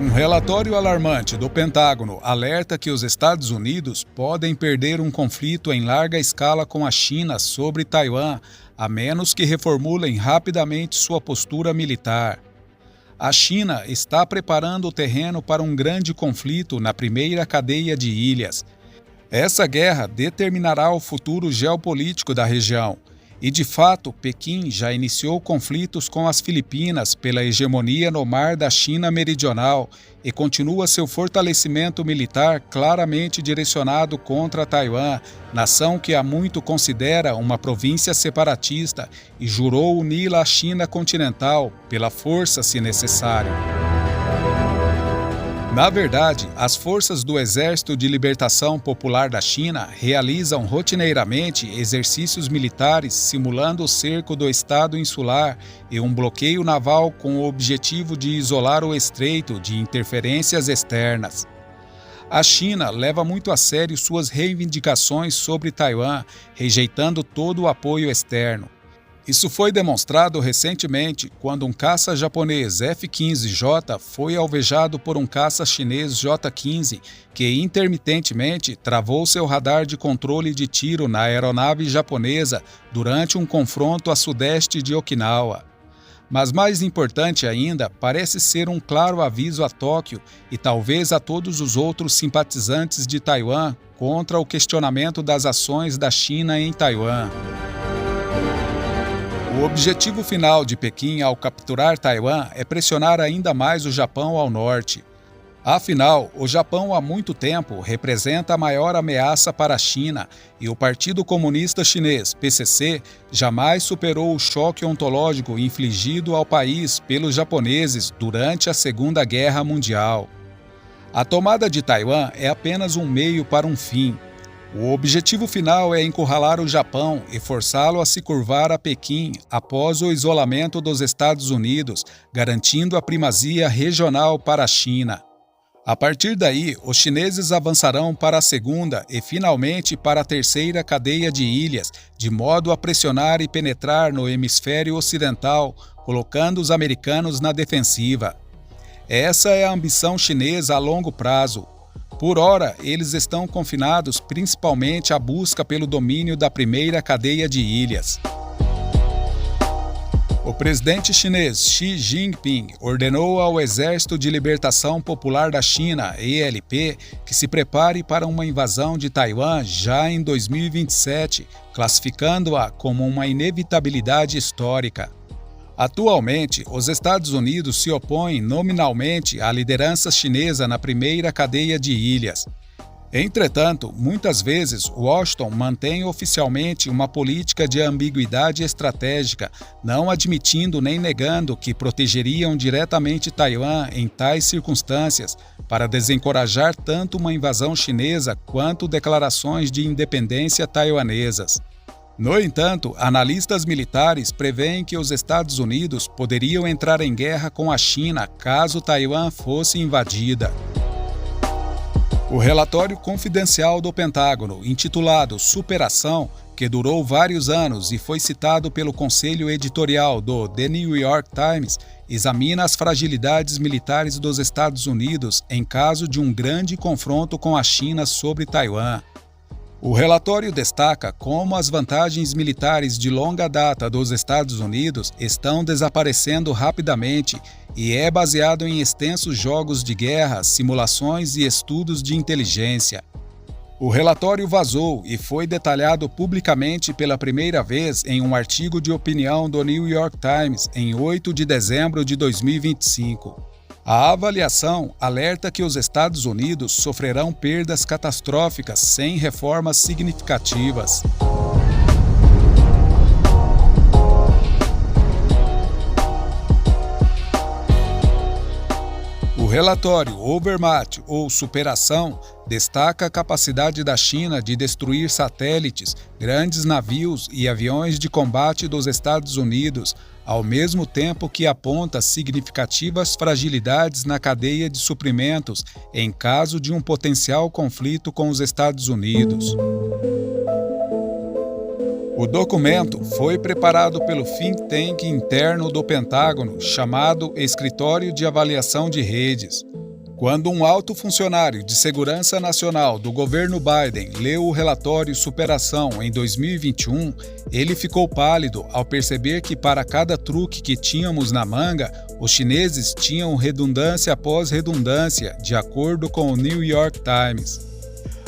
Um relatório alarmante do Pentágono alerta que os Estados Unidos podem perder um conflito em larga escala com a China sobre Taiwan, a menos que reformulem rapidamente sua postura militar. A China está preparando o terreno para um grande conflito na primeira cadeia de ilhas. Essa guerra determinará o futuro geopolítico da região. E, de fato, Pequim já iniciou conflitos com as Filipinas pela hegemonia no mar da China Meridional e continua seu fortalecimento militar claramente direcionado contra Taiwan, nação que há muito considera uma província separatista e jurou uni-la à China continental, pela força se necessário. Na verdade, as forças do Exército de Libertação Popular da China realizam rotineiramente exercícios militares simulando o cerco do estado insular e um bloqueio naval com o objetivo de isolar o estreito de interferências externas. A China leva muito a sério suas reivindicações sobre Taiwan, rejeitando todo o apoio externo. Isso foi demonstrado recentemente quando um caça japonês F-15J foi alvejado por um caça chinês J-15, que intermitentemente travou seu radar de controle de tiro na aeronave japonesa durante um confronto a sudeste de Okinawa. Mas mais importante ainda, parece ser um claro aviso a Tóquio e talvez a todos os outros simpatizantes de Taiwan contra o questionamento das ações da China em Taiwan. O objetivo final de Pequim ao capturar Taiwan é pressionar ainda mais o Japão ao norte. Afinal, o Japão há muito tempo representa a maior ameaça para a China e o Partido Comunista Chinês, PCC, jamais superou o choque ontológico infligido ao país pelos japoneses durante a Segunda Guerra Mundial. A tomada de Taiwan é apenas um meio para um fim. O objetivo final é encurralar o Japão e forçá-lo a se curvar a Pequim após o isolamento dos Estados Unidos, garantindo a primazia regional para a China. A partir daí, os chineses avançarão para a segunda e, finalmente, para a terceira cadeia de ilhas, de modo a pressionar e penetrar no hemisfério ocidental, colocando os americanos na defensiva. Essa é a ambição chinesa a longo prazo. Por ora, eles estão confinados principalmente à busca pelo domínio da primeira cadeia de ilhas. O presidente chinês Xi Jinping ordenou ao Exército de Libertação Popular da China, ELP, que se prepare para uma invasão de Taiwan já em 2027, classificando-a como uma inevitabilidade histórica. Atualmente, os Estados Unidos se opõem nominalmente à liderança chinesa na primeira cadeia de ilhas. Entretanto, muitas vezes, Washington mantém oficialmente uma política de ambiguidade estratégica, não admitindo nem negando que protegeriam diretamente Taiwan em tais circunstâncias, para desencorajar tanto uma invasão chinesa quanto declarações de independência taiwanesas. No entanto, analistas militares preveem que os Estados Unidos poderiam entrar em guerra com a China caso Taiwan fosse invadida. O relatório confidencial do Pentágono, intitulado Superação, que durou vários anos e foi citado pelo conselho editorial do The New York Times, examina as fragilidades militares dos Estados Unidos em caso de um grande confronto com a China sobre Taiwan. O relatório destaca como as vantagens militares de longa data dos Estados Unidos estão desaparecendo rapidamente e é baseado em extensos jogos de guerra, simulações e estudos de inteligência. O relatório vazou e foi detalhado publicamente pela primeira vez em um artigo de opinião do New York Times em 8 de dezembro de 2025. A avaliação alerta que os Estados Unidos sofrerão perdas catastróficas sem reformas significativas. O relatório Overmatch ou Superação destaca a capacidade da China de destruir satélites, grandes navios e aviões de combate dos Estados Unidos, ao mesmo tempo que aponta significativas fragilidades na cadeia de suprimentos em caso de um potencial conflito com os Estados Unidos. O documento foi preparado pelo think tank interno do Pentágono chamado Escritório de Avaliação de Redes. Quando um alto funcionário de segurança nacional do governo Biden leu o relatório Superação em 2021, ele ficou pálido ao perceber que para cada truque que tínhamos na manga, os chineses tinham redundância após redundância, de acordo com o New York Times.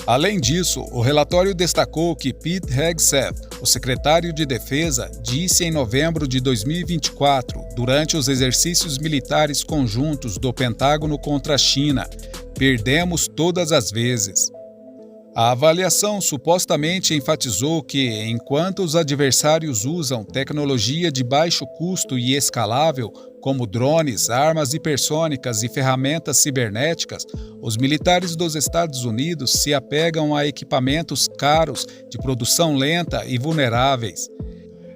Além disso, o relatório destacou que Pete Hegseth, o secretário de Defesa, disse em novembro de 2024, durante os exercícios militares conjuntos do Pentágono contra a China, perdemos todas as vezes. A avaliação supostamente enfatizou que, enquanto os adversários usam tecnologia de baixo custo e escalável, como drones, armas hipersônicas e ferramentas cibernéticas, os militares dos Estados Unidos se apegam a equipamentos caros, de produção lenta e vulneráveis.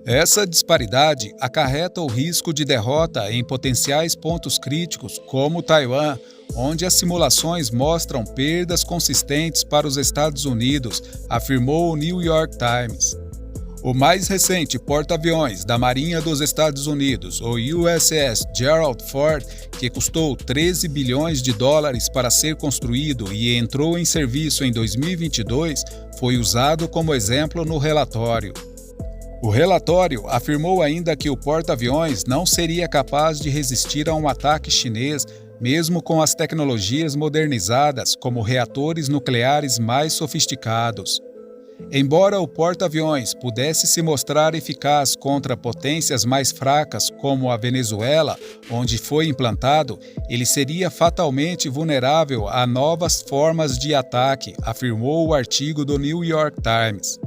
Essa disparidade acarreta o risco de derrota em potenciais pontos críticos, como Taiwan, onde as simulações mostram perdas consistentes para os Estados Unidos, afirmou o New York Times. O mais recente porta-aviões da Marinha dos Estados Unidos, o USS Gerald Ford, que custou 13 bilhões de dólares para ser construído e entrou em serviço em 2022, foi usado como exemplo no relatório. O relatório afirmou ainda que o porta-aviões não seria capaz de resistir a um ataque chinês, mesmo com as tecnologias modernizadas, como reatores nucleares mais sofisticados. Embora o porta-aviões pudesse se mostrar eficaz contra potências mais fracas, como a Venezuela, onde foi implantado, ele seria fatalmente vulnerável a novas formas de ataque, afirmou o artigo do New York Times.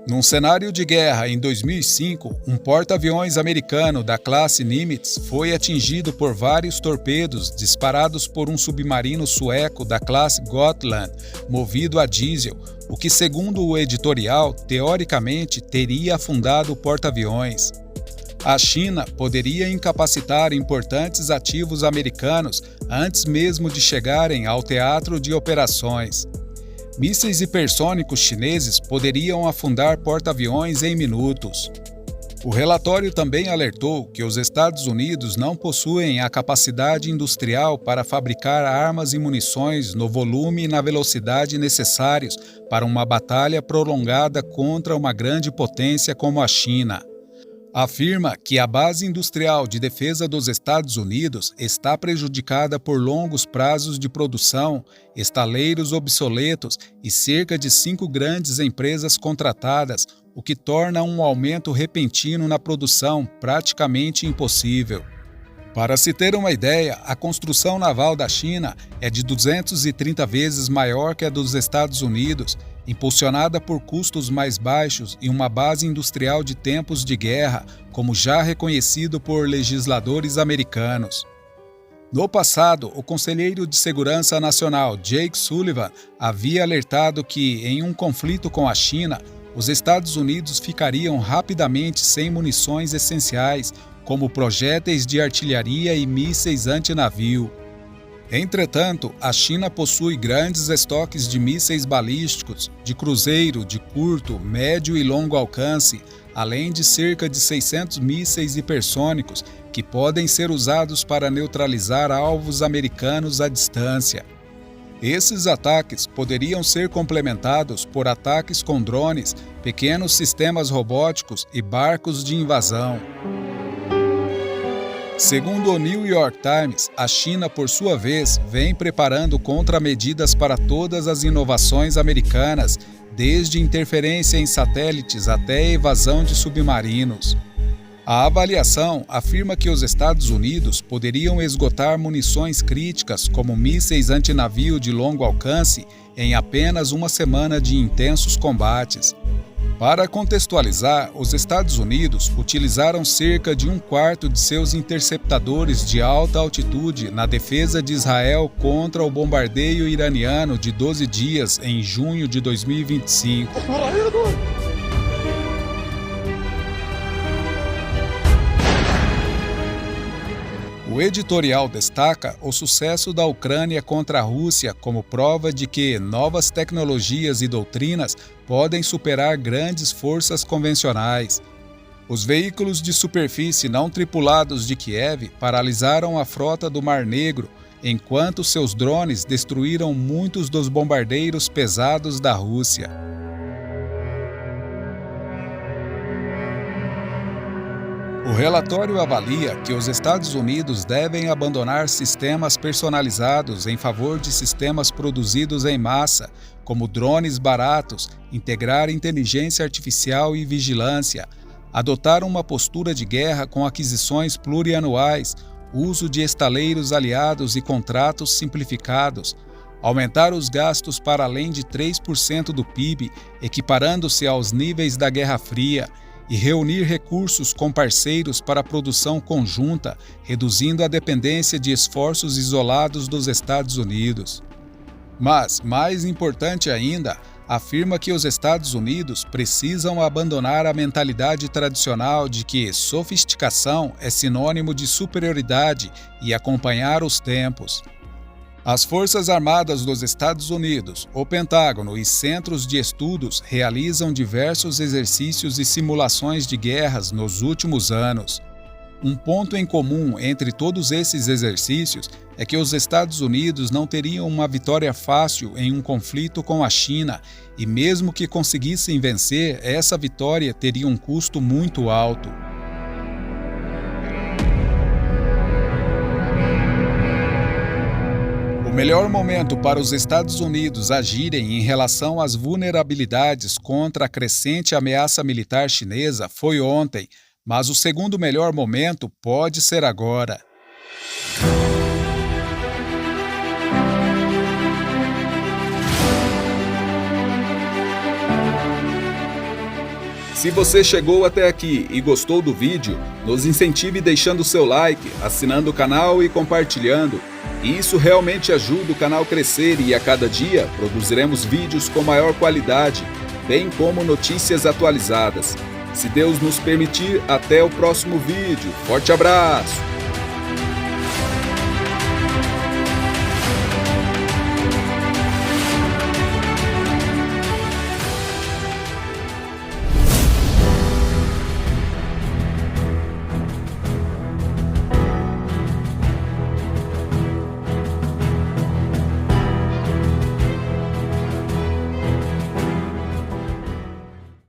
Num cenário de guerra em 2005, um porta-aviões americano da classe Nimitz foi atingido por vários torpedos disparados por um submarino sueco da classe Gotland, movido a diesel, o que, segundo o editorial, teoricamente teria afundado o porta-aviões. A China poderia incapacitar importantes ativos americanos antes mesmo de chegarem ao teatro de operações. Mísseis hipersônicos chineses poderiam afundar porta-aviões em minutos. O relatório também alertou que os Estados Unidos não possuem a capacidade industrial para fabricar armas e munições no volume e na velocidade necessários para uma batalha prolongada contra uma grande potência como a China. Afirma que a base industrial de defesa dos Estados Unidos está prejudicada por longos prazos de produção, estaleiros obsoletos e cerca de 5 grandes empresas contratadas, o que torna um aumento repentino na produção praticamente impossível. Para se ter uma ideia, a construção naval da China é de 230 vezes maior que a dos Estados Unidos, impulsionada por custos mais baixos e uma base industrial de tempos de guerra, como já reconhecido por legisladores americanos. No passado, o conselheiro de Segurança Nacional Jake Sullivan havia alertado que, em um conflito com a China, os Estados Unidos ficariam rapidamente sem munições essenciais, como projéteis de artilharia e mísseis antinavio. Entretanto, a China possui grandes estoques de mísseis balísticos, de cruzeiro, de curto, médio e longo alcance, além de cerca de 600 mísseis hipersônicos que podem ser usados para neutralizar alvos americanos à distância. Esses ataques poderiam ser complementados por ataques com drones, pequenos sistemas robóticos e barcos de invasão. Segundo o New York Times, a China, por sua vez, vem preparando contramedidas para todas as inovações americanas, desde interferência em satélites até evasão de submarinos. A avaliação afirma que os Estados Unidos poderiam esgotar munições críticas, como mísseis antinavio de longo alcance, em apenas uma semana de intensos combates. Para contextualizar, os Estados Unidos utilizaram cerca de 1/4 de seus interceptadores de alta altitude na defesa de Israel contra o bombardeio iraniano de 12 dias em junho de 2025. O editorial destaca o sucesso da Ucrânia contra a Rússia como prova de que novas tecnologias e doutrinas podem superar grandes forças convencionais. Os veículos de superfície não tripulados de Kiev paralisaram a frota do Mar Negro enquanto seus drones destruíram muitos dos bombardeiros pesados da Rússia. O relatório avalia que os Estados Unidos devem abandonar sistemas personalizados em favor de sistemas produzidos em massa, como drones baratos, integrar inteligência artificial e vigilância, adotar uma postura de guerra com aquisições plurianuais, uso de estaleiros aliados e contratos simplificados, aumentar os gastos para além de 3% do PIB, equiparando-se aos níveis da Guerra Fria, e reunir recursos com parceiros para a produção conjunta, reduzindo a dependência de esforços isolados dos Estados Unidos. Mas, mais importante ainda, afirma que os Estados Unidos precisam abandonar a mentalidade tradicional de que sofisticação é sinônimo de superioridade e acompanhar os tempos. As Forças Armadas dos Estados Unidos, o Pentágono e centros de estudos realizam diversos exercícios e simulações de guerras nos últimos anos. Um ponto em comum entre todos esses exercícios é que os Estados Unidos não teriam uma vitória fácil em um conflito com a China, e mesmo que conseguissem vencer, essa vitória teria um custo muito alto. O melhor momento para os Estados Unidos agirem em relação às vulnerabilidades contra a crescente ameaça militar chinesa foi ontem, mas o segundo melhor momento pode ser agora. Se você chegou até aqui e gostou do vídeo, nos incentive deixando seu like, assinando o canal e compartilhando. Isso realmente ajuda o canal a crescer e a cada dia produziremos vídeos com maior qualidade, bem como notícias atualizadas. Se Deus nos permitir, até o próximo vídeo. Forte abraço!